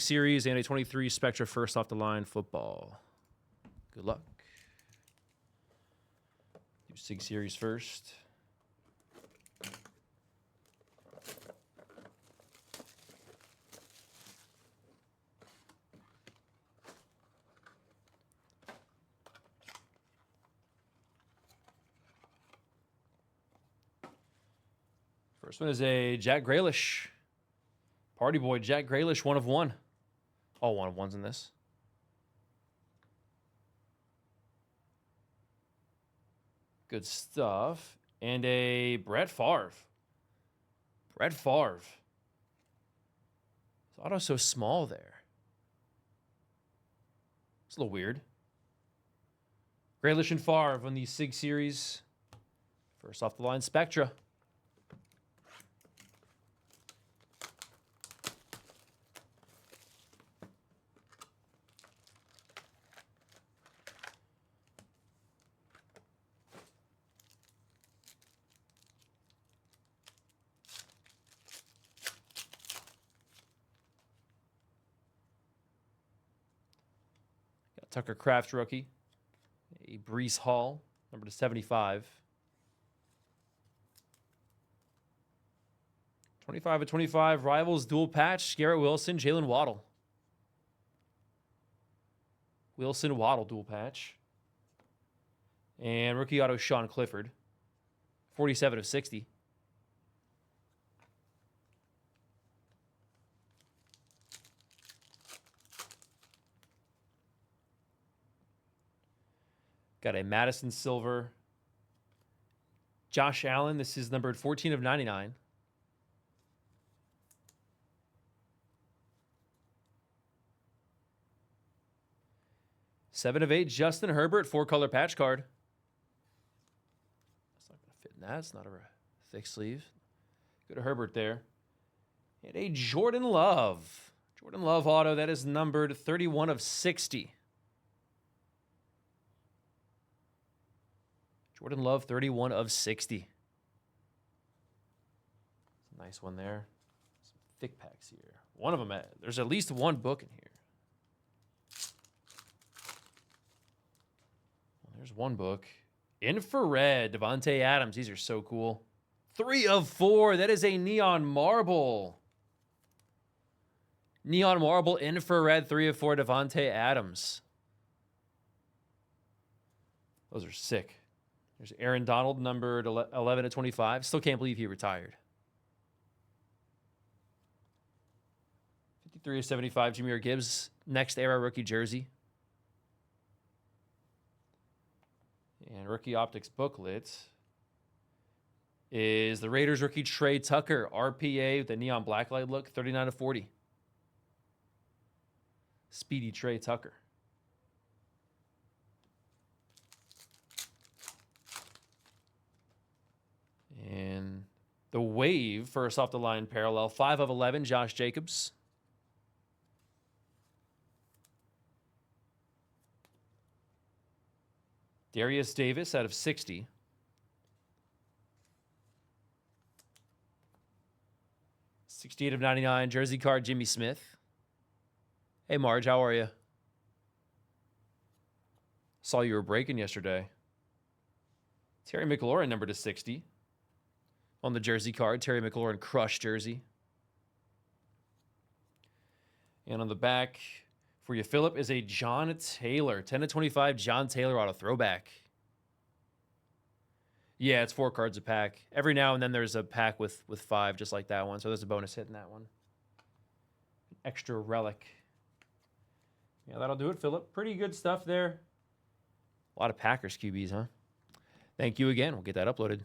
Series and a 23 Spectra first off the line football. Good luck. Do SIG Series first. First one is a Jack Grealish. Party boy, Jack Grealish, 1 of 1. All 1 of 1s in this. Good stuff. And a Brett Favre. Brett Favre. His auto's so small there. It's a little weird. Grealish and Favre on the SIG Series. First off the line, Spectra. Tucker Kraft rookie. A Brees Hall, number to 75. 25 of 25, Rivals dual patch, Garrett Wilson, Jalen Waddle. Wilson Waddle dual patch. And rookie auto Sean Clifford. 47 of 60. Got a Madison Silver. Josh Allen. This is numbered 14 of 99. Seven of 8. Justin Herbert. 4-color patch card. That's not going to fit in that. It's not a thick sleeve. Go to Herbert there. And a Jordan Love. Jordan Love auto. That is numbered 31 of 60. Jordan Love, 31 of 60. Nice one there. Some thick packs here. One of them, there's at least one book in here. Well, there's one book. Infrared, Devontae Adams. These are so cool. 3 of 4. That is a Neon Marble. Neon Marble, Infrared, 3 of 4, Devontae Adams. Those are sick. There's Aaron Donald, numbered 11 of 25. Still can't believe he retired. 53 of 75, Jahmyr Gibbs. Next era rookie jersey. And rookie optics booklet is the Raiders rookie Trey Tucker. RPA with the neon blacklight look. 39 of 40. Speedy Trey Tucker. And the Wave, first off the line parallel, 5 of 11, Josh Jacobs. Darius Davis out of 60. $68 of 99, jersey card, Jimmy Smith. Hey, Marge, how are you? Saw you were breaking yesterday. Terry McLaurin, number to 60. On the jersey card, Terry McLaurin Crush jersey. And on the back for you, Phillip, is a John Taylor. 10 of 25, John Taylor auto throwback. Yeah, it's 4 cards a pack. Every now and then there's a pack with 5, just like that one. So there's a bonus hit in that one. An extra relic. Yeah, that'll do it, Phillip. Pretty good stuff there. A lot of Packers QBs, huh? Thank you again. We'll get that uploaded.